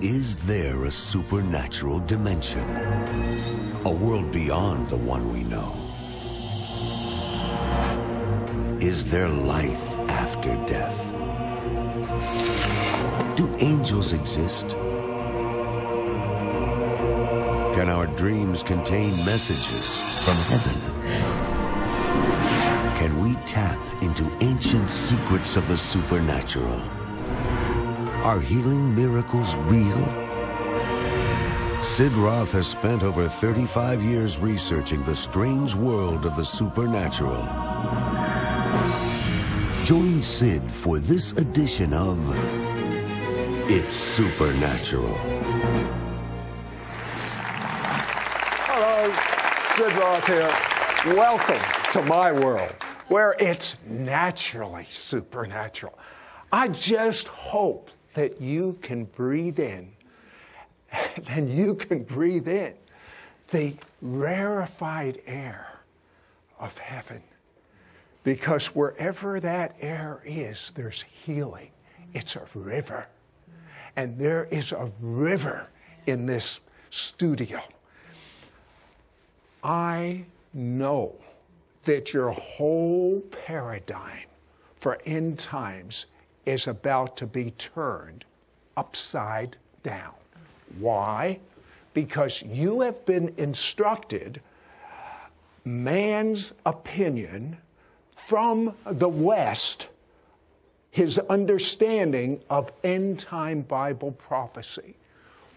Is there a supernatural dimension? A world beyond the one we know? Is there life after death? Do angels exist? Can our dreams contain messages from heaven? Can we tap into ancient secrets of the supernatural? Are healing miracles real? Sid Roth has spent over 35 years researching the strange world of the supernatural. Join Sid for this edition of It's Supernatural. Hello, Sid Roth here. Welcome to my world, where it's naturally supernatural. I just hope that you can breathe in, and you can breathe in the rarefied air of heaven. Because wherever that air is, there's healing. It's a river. And there is a river in this studio. I know that your whole paradigm for end times is about to be turned upside down. Why? Because you have been instructed man's opinion from the West, his understanding of end-time Bible prophecy.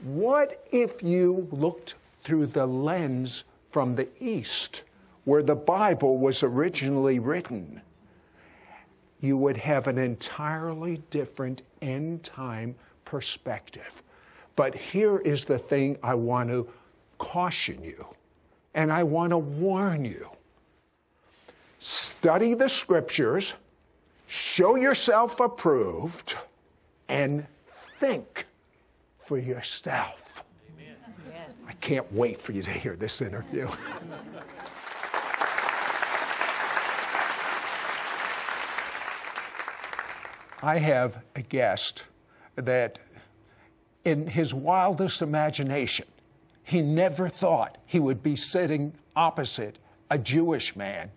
What if you looked through the lens from the East, where the Bible was originally written? You would have an entirely different end-time perspective. But here is the thing I want to caution you, and I want to warn you. Study the Scriptures, show yourself approved, and think for yourself. Amen. Yes. I can't wait for you to hear this interview. I have a guest that in his wildest imagination, he never thought he would be sitting opposite a Jewish man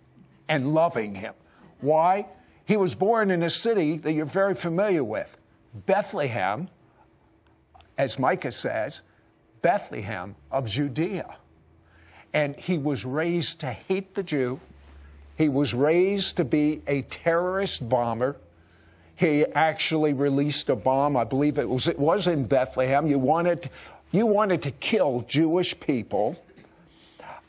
and loving him. Why? He was born in a city that you're very familiar with, Bethlehem, as Micah says, Bethlehem of Judea. And he was raised to hate the Jew. He was raised to be a terrorist bomber. He actually released a bomb, I believe it was in Bethlehem. You wanted to kill Jewish people.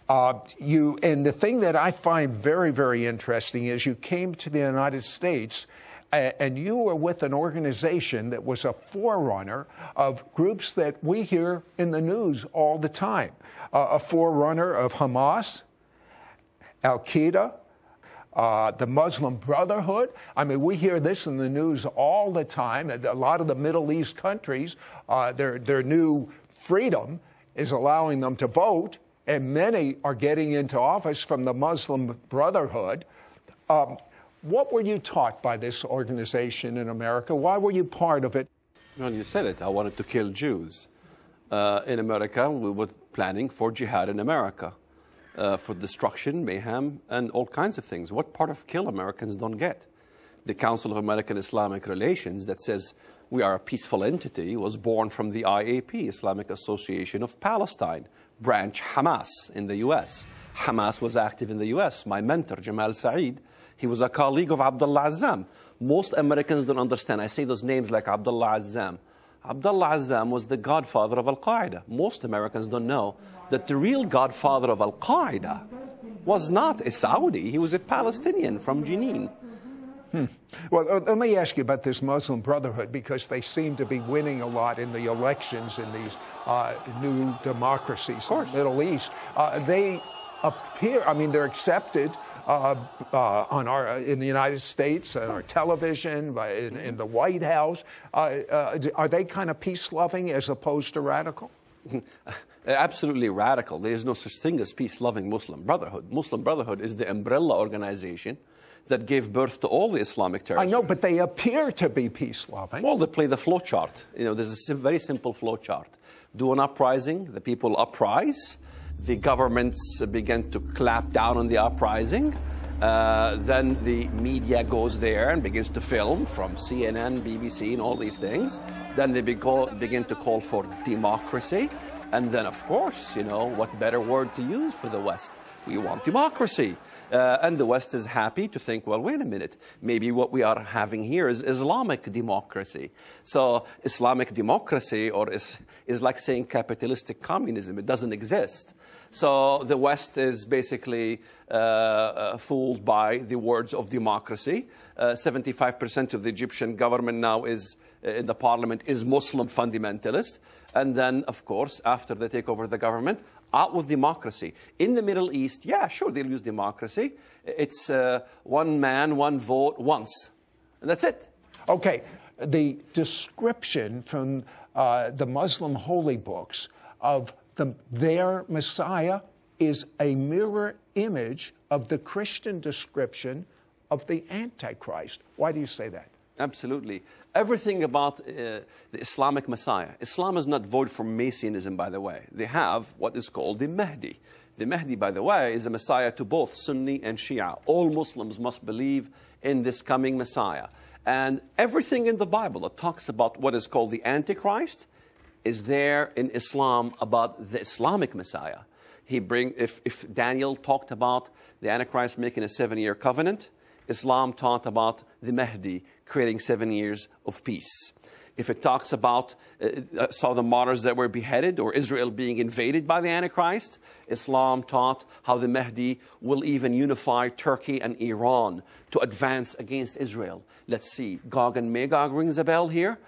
And the thing that I find very, very interesting is you came to the United States and you were with an organization that was a forerunner of groups that we hear in the news all the time. A forerunner of Hamas, Al-Qaeda, the Muslim Brotherhood. I mean, we hear this in the news all the time. A lot of the Middle East countries, their new freedom is allowing them to vote, and many are getting into office from the Muslim Brotherhood. What were you taught by this organization in America? Why were you part of it? Well, you said it. I wanted to kill Jews. In America, we were planning for jihad in America, for destruction, mayhem, and all kinds of things. What part of kill Americans don't get? The Council of American Islamic Relations that says we are a peaceful entity was born from the IAP, Islamic Association of Palestine, branch Hamas in the U.S. Hamas was active in the U.S. My mentor, Jamal Saeed, he was a colleague of Abdullah Azzam. Most Americans don't understand. I say those names like Abdullah Azzam. Abdullah Azzam was the godfather of Al-Qaeda. Most Americans don't know that the real godfather of Al-Qaeda was not a Saudi. He was a Palestinian from Jenin. Well, let me ask you about this Muslim Brotherhood, because they seem to be winning a lot in the elections in these new democracies in the Middle East. They appear, I mean, they're accepted in the United States, on our television, in the White House. Are they kind of peace-loving as opposed to radical? Absolutely radical. There is no such thing as peace-loving Muslim Brotherhood. Muslim Brotherhood is the umbrella organization that gave birth to all the Islamic terrorism. I know, but they appear to be peace-loving. Well, they play the flow chart. You know, there's a very simple flow chart. Do an uprising, the people uprise, the governments begin to clamp down on the uprising, then the media goes there and begins to film from CNN, BBC, and all these things. Then they begin to call for democracy. And then, of course, you know, what better word to use for the West? We want democracy. And the West is happy to think, well, wait a minute, maybe what we are having here is Islamic democracy. So Islamic democracy is like saying capitalistic communism. It doesn't exist. So the West is basically fooled by the words of democracy. 75% of the Egyptian government now is, in the parliament, is Muslim fundamentalist. And then, of course, after they take over the government, out with democracy. In the Middle East, yeah, sure, they'll use democracy. It's one man, one vote, once. And that's it. Okay. The description from the Muslim holy books of their Messiah is a mirror image of the Christian description of the Antichrist. Why do you say that? Absolutely. Everything about the Islamic Messiah. Islam is not void from Messianism, by the way. They have what is called the Mahdi. The Mahdi, by the way, is a Messiah to both Sunni and Shia. All Muslims must believe in this coming Messiah. And everything in the Bible that talks about what is called the Antichrist is there in Islam about the Islamic Messiah. If Daniel talked about the Antichrist making a 7-year covenant, Islam taught about the Mahdi creating 7 years of peace. If it talks about some of the martyrs that were beheaded or Israel being invaded by the Antichrist, Islam taught how the Mahdi will even unify Turkey and Iran to advance against Israel. Let's see, Gog and Magog rings a bell here.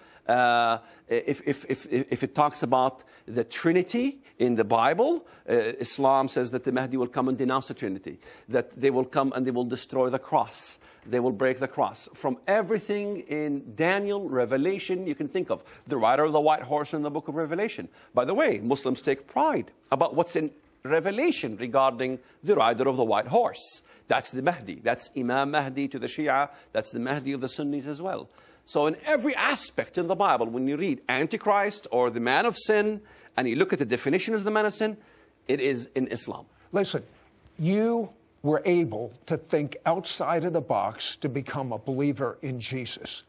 If it talks about the Trinity in the Bible, Islam says that the Mahdi will come and denounce the Trinity, that they will come and they will destroy the cross. They will break the cross. From everything in Daniel, Revelation, you can think of. The rider of the white horse in the book of Revelation. By the way, Muslims take pride about what's in Revelation regarding the rider of the white horse. That's the Mahdi. That's Imam Mahdi to the Shia. That's the Mahdi of the Sunnis as well. So in every aspect in the Bible, when you read Antichrist or the man of sin, and you look at the definition of the man of sin, it is in Islam. Listen, you were able to think outside of the box to become a believer in Jesus.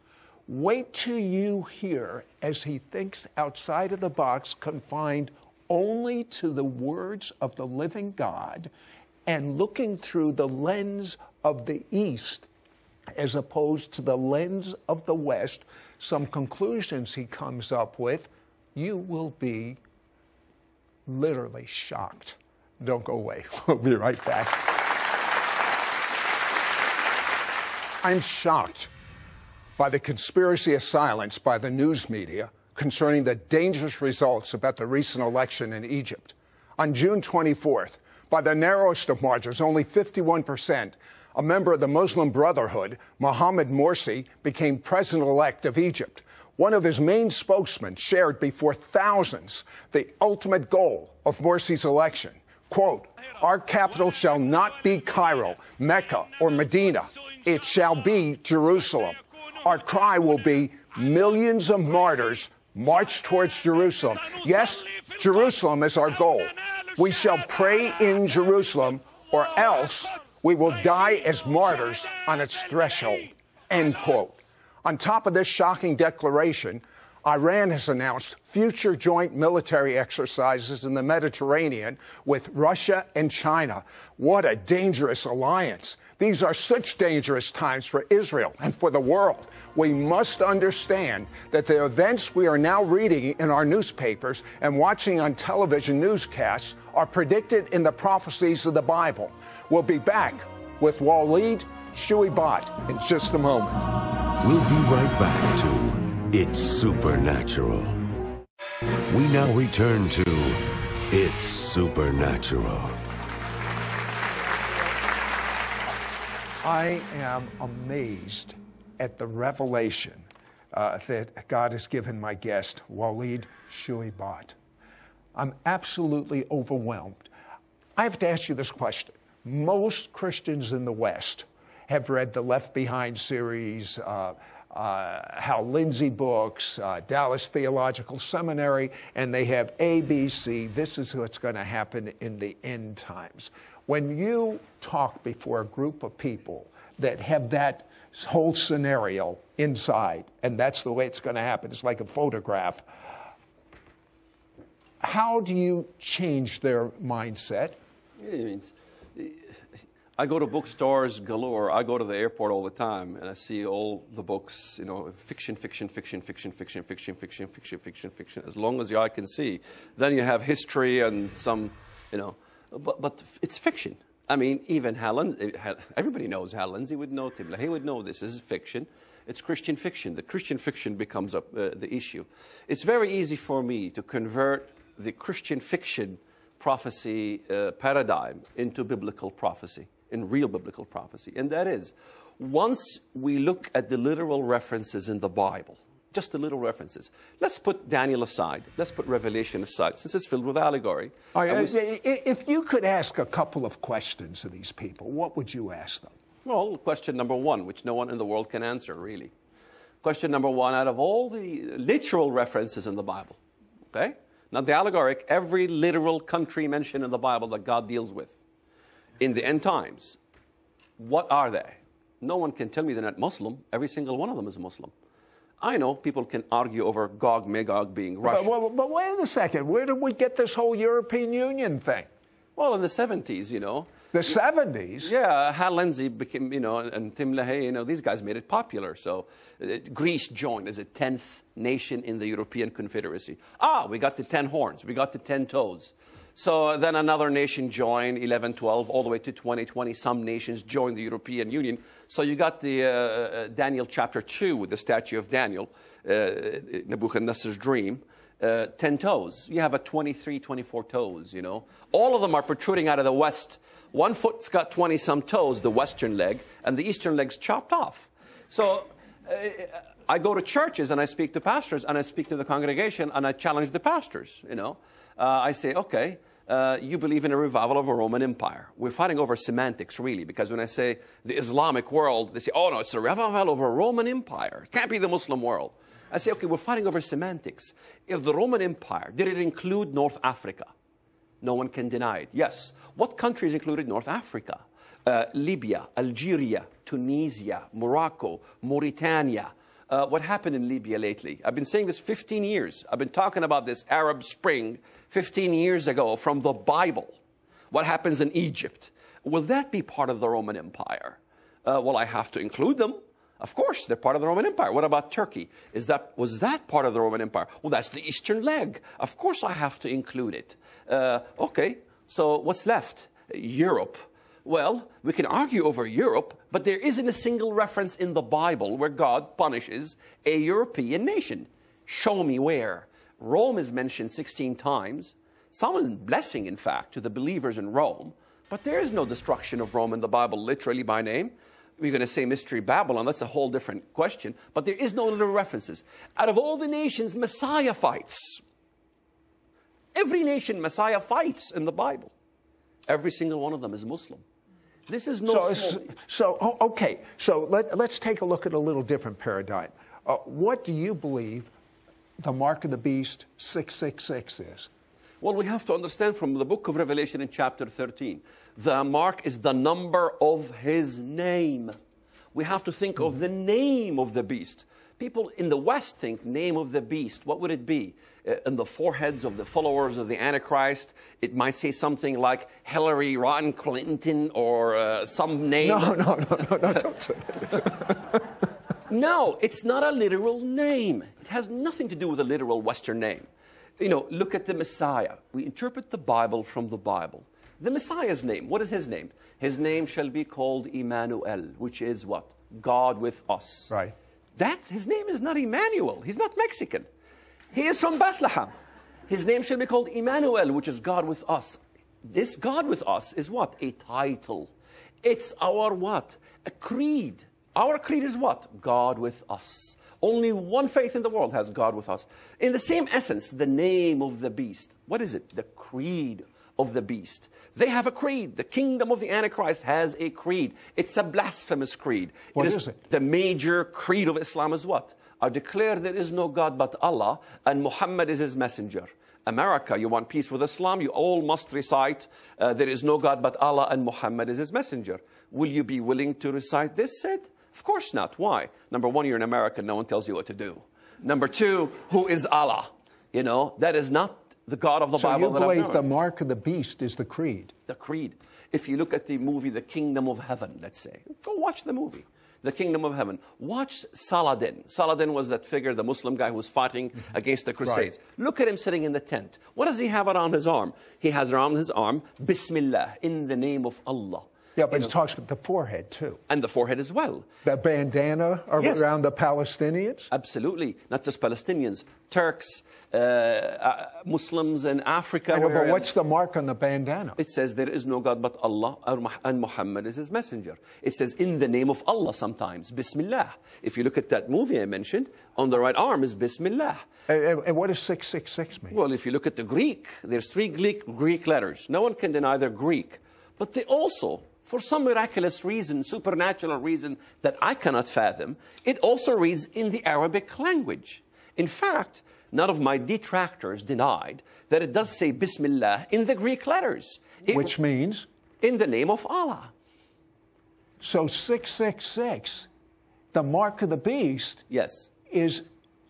Wait till you hear as he thinks outside of the box, confined only to the words of the living God and looking through the lens of the East as opposed to the lens of the West, some conclusions he comes up with, you will be literally shocked. Don't go away. We'll be right back. I'm shocked by the conspiracy of silence by the news media concerning the dangerous results about the recent election in Egypt. On June 24th, by the narrowest of margins, only 51%, a member of the Muslim Brotherhood, Mohammed Morsi, became president-elect of Egypt. One of his main spokesmen shared before thousands the ultimate goal of Morsi's election. Quote, "Our capital shall not be Cairo, Mecca, or Medina. It shall be Jerusalem. Our cry will be millions of martyrs march towards Jerusalem. Yes, Jerusalem is our goal. We shall pray in Jerusalem, or else we will die as martyrs on its threshold." End quote. On top of this shocking declaration, Iran has announced future joint military exercises in the Mediterranean with Russia and China. What a dangerous alliance. These are such dangerous times for Israel and for the world. We must understand that the events we are now reading in our newspapers and watching on television newscasts are predicted in the prophecies of the Bible. We'll be back with Walid Shoebat in just a moment. We'll be right back to It's Supernatural. We now return to It's Supernatural. I am amazed at the revelation that God has given my guest, Walid Shoebat. I'm absolutely overwhelmed. I have to ask you this question. Most Christians in the West have read the Left Behind series, Hal Lindsey books, Dallas Theological Seminary, and they have ABC. This is what's going to happen in the end times. When you talk before a group of people that have that whole scenario inside, and that's the way it's going to happen, it's like a photograph, how do you change their mindset? I go to bookstores galore. I go to the airport all the time, and I see all the books, you know, fiction, fiction, fiction, fiction, fiction, fiction, fiction, fiction, fiction, fiction, as long as the eye can see. Then you have history and some, you know, but it's fiction. I mean, even everybody knows Hal Lindsey would know, Tim LaHaye would know this is fiction. It's Christian fiction. The Christian fiction becomes the issue. It's very easy for me to convert the Christian fiction prophecy paradigm into biblical prophecy, in real biblical prophecy. And that is, once we look at the literal references in the Bible, just the little references, let's put Daniel aside, let's put Revelation aside, since it's filled with allegory. If you could ask a couple of questions to these people, what would you ask them? Well, question number one, which no one in the world can answer, really. Question number one, out of all the literal references in the Bible, okay? Not the allegoric, every literal country mentioned in the Bible that God deals with in the end times, what are they? No one can tell me they're not Muslim. Every single one of them is Muslim. I know people can argue over Gog, Magog being Russian. But wait a second. Where did we get this whole European Union thing? Well, in the 70s, you know. The 70s? Yeah, Hal Lindsey became, you know, and Tim LaHaye, you know, these guys made it popular. So Greece joined as a 10th nation in the European Confederacy. We got the 10 horns. We got the 10 toes. So then another nation joined, 11, 12, all the way to 2020. Some nations joined the European Union. So you got the Daniel chapter 2 with the statue of Daniel, Nebuchadnezzar's dream. 10 toes. You have a 23, 24 toes, you know. All of them are protruding out of the west. One foot's got 20-some toes, the western leg, and the eastern leg's chopped off. So I go to churches and I speak to pastors and I speak to the congregation and I challenge the pastors, you know. I say, okay, you believe in a revival of a Roman Empire. We're fighting over semantics, really, because when I say the Islamic world, they say, oh, no, it's a revival of a Roman Empire. It can't be the Muslim world. I say, okay, we're fighting over semantics. If the Roman Empire, did it include North Africa? No one can deny it. Yes. What countries included North Africa? Libya, Algeria, Tunisia, Morocco, Mauritania. What happened in Libya lately? I've been saying this 15 years. I've been talking about this Arab Spring 15 years ago from the Bible. What happens in Egypt? Will that be part of the Roman Empire? Well, I have to include them. Of course, they're part of the Roman Empire. What about Turkey? Was that part of the Roman Empire? Well, that's the eastern leg. Of course, I have to include it. Okay, so what's left? Europe. Well, we can argue over Europe, but there isn't a single reference in the Bible where God punishes a European nation. Show me where. Rome is mentioned 16 times. Some blessing, in fact, to the believers in Rome. But there is no destruction of Rome in the Bible, literally by name. We're going to say Mystery Babylon. That's a whole different question. But there is no little references. Out of all the nations, Messiah fights. Every nation, Messiah fights in the Bible. Every single one of them is Muslim. This is no okay. So let's take a look at a little different paradigm. What do you believe the mark of the beast 666 is? Well, we have to understand from the book of Revelation in chapter 13, the mark is the number of his name. We have to think of the name of the beast. People in the West think name of the beast. What would it be? In the foreheads of the followers of the Antichrist, it might say something like Hillary Rodham Clinton or some name. No, don't say that. No, it's not a literal name. It has nothing to do with a literal Western name. You know, look at the Messiah. We interpret the Bible from the Bible. The Messiah's name, what is his name? His name shall be called Emmanuel, which is what? God with us. Right. His name is not Emmanuel. He's not Mexican. He is from Bethlehem. His name shall be called Emmanuel, which is God with us. This God with us is what? A title. It's our what? A creed. Our creed is what? God with us. Only one faith in the world has God with us. In the same essence, the name of the beast. What is it? The creed of the beast. They have a creed. The kingdom of the Antichrist has a creed. It's a blasphemous creed. What is it? The major creed of Islam is what? I declare there is no God but Allah, and Muhammad is his messenger. America, you want peace with Islam, you all must recite, there is no God but Allah and Muhammad is his messenger. Will you be willing to recite this, Sid? Of course not. Why? Number one, you're an American, no one tells you what to do. Number two, who is Allah? You know, that is not the God of the Bible. So you believe the mark of the beast is the creed? The creed. If you look at the movie, The Kingdom of Heaven, let's say, go watch the movie. The Kingdom of Heaven. Watch Saladin. Saladin was that figure, the Muslim guy who was fighting against the Crusades. Right. Look at him sitting in the tent. What does he have around his arm? He has around his arm, Bismillah, in the name of Allah. Yeah, but it talks about the forehead, too. And the forehead as well. The bandana around the Palestinians? Absolutely. Not just Palestinians. Turks, Muslims in Africa. I know, but what's the mark on the bandana? It says there is no God but Allah and Muhammad is his messenger. It says in the name of Allah sometimes, Bismillah. If you look at that movie I mentioned, on the right arm is Bismillah. And what does 666 mean? Well, if you look at the Greek, there's 3 Greek letters. No one can deny they're Greek. But they also, for some miraculous reason, supernatural reason that I cannot fathom, it also reads in the Arabic language. In fact, none of my detractors denied that it does say Bismillah in the Greek letters. Which means? In the name of Allah. So 666, the mark of the beast, yes, is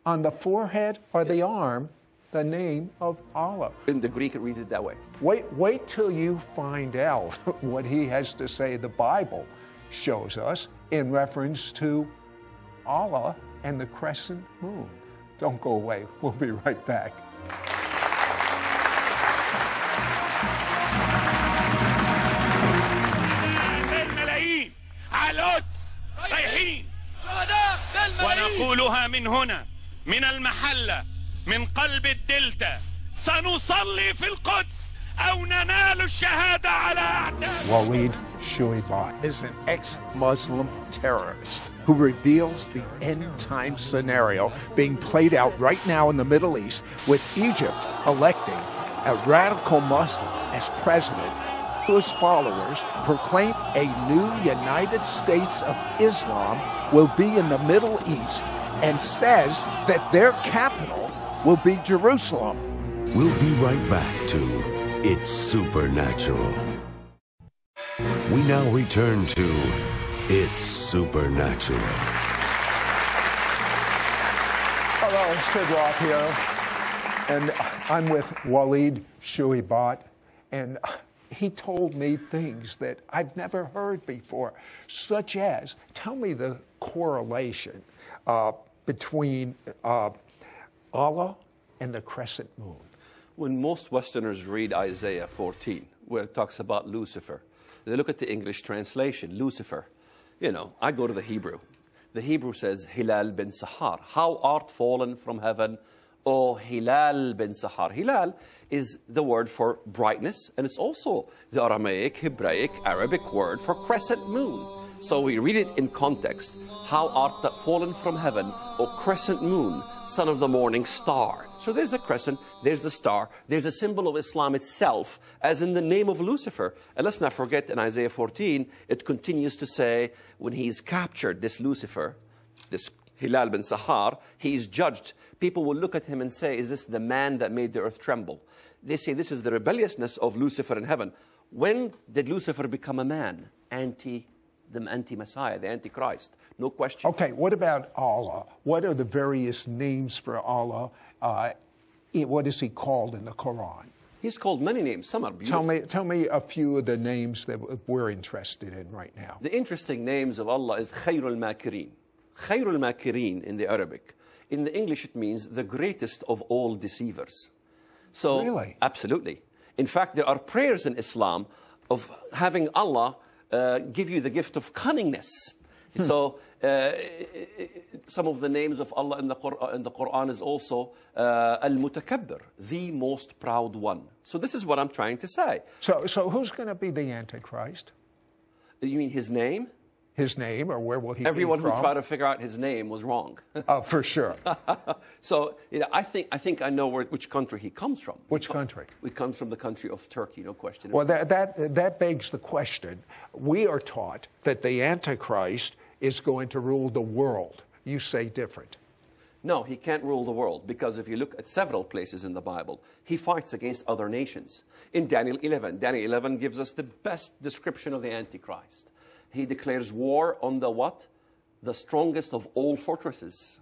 on the forehead or the arm, the name of Allah. In the Greek, it reads it that way. Wait till you find out what he has to say the Bible shows us in reference to Allah and the crescent moon. Don't go away. We'll be right back. الملايين على القدس رايحين ونقولها من هنا من المحلة من قلب الدلتا سنصلي في القدس أو ننال الشهادة على أعداء. Walid Shoebat is an ex-Muslim terrorist who reveals the end-time scenario being played out right now in the Middle East, with Egypt electing a radical Muslim as president, whose followers proclaim a new United States of Islam will be in the Middle East, and says that their capital will be Jerusalem. We'll be right back to It's Supernatural. We now return to It's Supernatural. Hello, Sid Roth here, and I'm with Walid Shoebat, and he told me things that I've never heard before, such as, tell me the correlation between Allah and the crescent moon. When most Westerners read Isaiah 14, where it talks about Lucifer, they look at the English translation, Lucifer. You know, I go to the Hebrew. The Hebrew says, Hilal bin Sahar. How art fallen from heaven, O Hilal bin Sahar. Hilal is the word for brightness, and it's also the Aramaic, Hebraic, Arabic word for crescent moon. So we read it in context. How art thou fallen from heaven, O crescent moon, son of the morning star. So there's the crescent, there's the star, there's a symbol of Islam itself, as in the name of Lucifer. And let's not forget in Isaiah 14, it continues to say, when he's captured, this Lucifer, this Hilal bin Sahar, he is judged. People will look at him and say, is this the man that made the earth tremble? They say this is the rebelliousness of Lucifer in heaven. When did Lucifer become a man? The anti-Messiah, the antichrist, no question. Okay, what about Allah? What are the various names for Allah? What is he called in the Quran? He's called many names. Some are beautiful. Tell me a few of the names that we're interested in right now. The interesting names of Allah is Khairul Makirin. Khairul Makirin in the Arabic. In the English, it means the greatest of all deceivers. So, really? Absolutely. In fact, there are prayers in Islam of having Allah give you the gift of cunningness. So, some of the names of Allah in the Quran is also Al-Mutakabbir, the most proud one. So this is what I'm trying to say. So who's going to be the Antichrist? You mean his name? His name, or where will he Everyone be from? who tried to figure out his name was wrong. For sure. So I think I know which country he comes from. Which country? He comes from the country of Turkey, no question. Well, that begs the question. We are taught that the Antichrist is going to rule the world. You say different. No, he can't rule the world, because if you look at several places in the Bible, he fights against other nations. In Daniel 11 gives us the best description of the Antichrist. He declares war on the what? The strongest of all fortresses.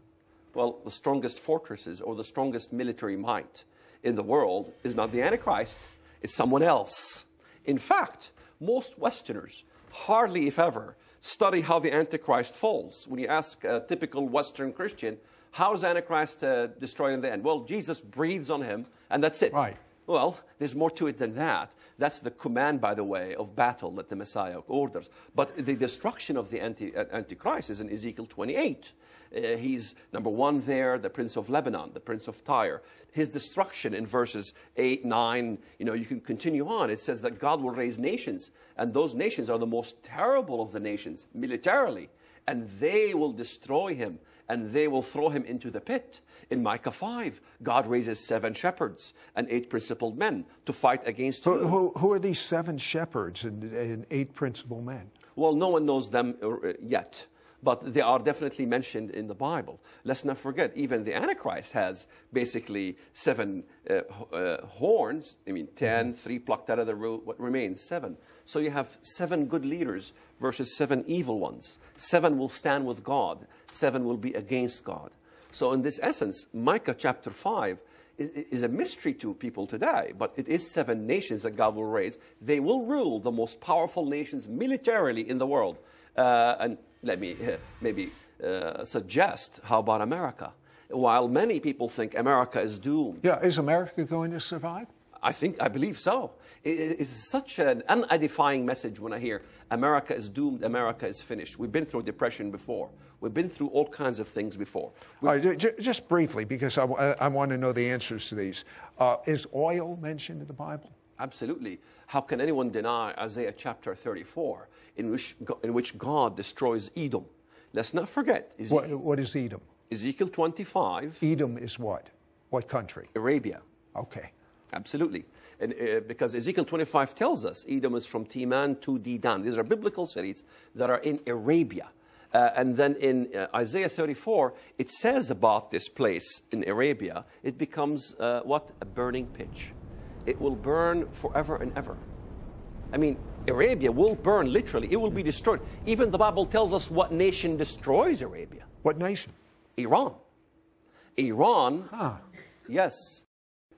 Well, the strongest fortresses or the strongest military might in the world is not the Antichrist, it's someone else. In fact, most Westerners hardly, if ever, study how the Antichrist falls. When you ask a typical Western Christian, how is Antichrist destroyed in the end? Well, Jesus breathes on him, and that's it. Right. Well, there's more to it than that. That's the command, by the way, of battle that the Messiah orders. But the destruction of the Antichrist is in Ezekiel 28. He's, number one there, the prince of Lebanon, the prince of Tyre. His destruction in verses 8, 9, you can continue on. It says that God will raise nations, and those nations are the most terrible of the nations, militarily. And they will destroy him, and they will throw him into the pit. In Micah 5, God raises 7 shepherds and 8 principal men to fight against him. Who are these 7 shepherds and 8 principal men? Well, no one knows them yet, but they are definitely mentioned in the Bible. Let's not forget, even the Antichrist has basically 7 horns. 10, 3 plucked out of the root. What remains? 7. So you have 7 good leaders versus 7 evil ones. 7 will stand with God. 7 will be against God. So in this essence, Micah chapter 5 is a mystery to people today, but it is 7 nations that God will raise. They will rule the most powerful nations militarily in the world. And let me maybe suggest, how about America? While many people think America is doomed. Yeah, is America going to survive? I believe so. It is such an unedifying message when I hear America is doomed, America is finished. We've been through depression before. We've been through all kinds of things before. All right, just briefly, because I want to know the answers to these. Is oil mentioned in the Bible? Absolutely. How can anyone deny Isaiah chapter 34, in which God destroys Edom? Let's not forget. What is Edom? Ezekiel 25. Edom is what? What country? Arabia. Okay. Absolutely. And, because Ezekiel 25 tells us Edom is from Teman to Dedan. These are biblical cities that are in Arabia. And then in Isaiah 34, it says about this place in Arabia, it becomes what? A burning pitch. It will burn forever and ever. Arabia will burn literally. It will be destroyed. Even the Bible tells us what nation destroys Arabia. What nation? Iran. Iran, yes.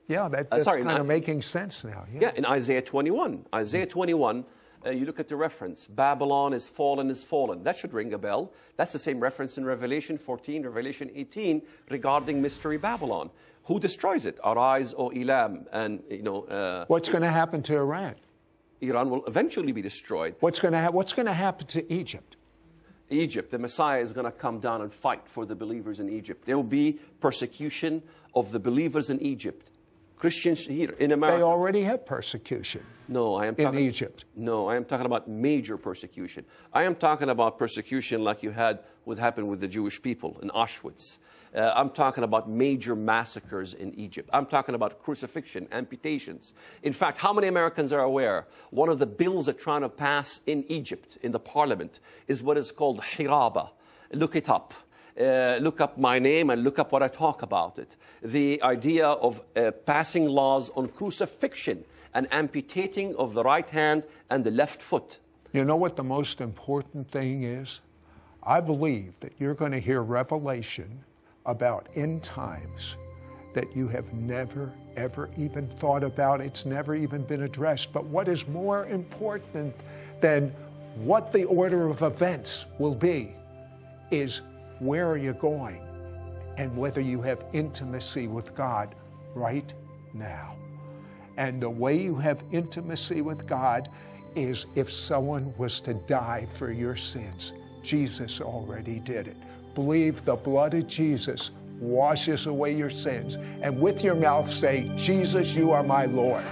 Yeah, that's kind of making sense now. Yeah, in Isaiah 21. Isaiah 21, you look at the reference. Babylon is fallen. That should ring a bell. That's the same reference in Revelation 14, Revelation 18, regarding Mystery Babylon. Who destroys it? Arise, O Elam. And, what's going to happen to Iran? Iran will eventually be destroyed. What's going to happen to Egypt? Egypt, the Messiah is going to come down and fight for the believers in Egypt. There will be persecution of the believers in Egypt. Christians here in America. They already have persecution. No, I am talking in Egypt. No, I am talking about major persecution. I am talking about persecution like you had what happened with the Jewish people in Auschwitz. I'm talking about major massacres in Egypt. I'm talking about crucifixion, amputations. In fact, how many Americans are aware one of the bills they're trying to pass in Egypt, in the parliament, is what is called hiraba. Look it up. Look up my name and look up what I talk about it. The idea of passing laws on crucifixion and amputating of the right hand and the left foot. You know what the most important thing is? I believe that you're going to hear revelation about end times that you have never, ever even thought about. It's never even been addressed. But what is more important than what the order of events will be is where are you going and whether you have intimacy with God right now. And the way you have intimacy with God is if someone was to die for your sins. Jesus already did it. Believe the blood of Jesus washes away your sins. And with your mouth say, Jesus, you are my Lord.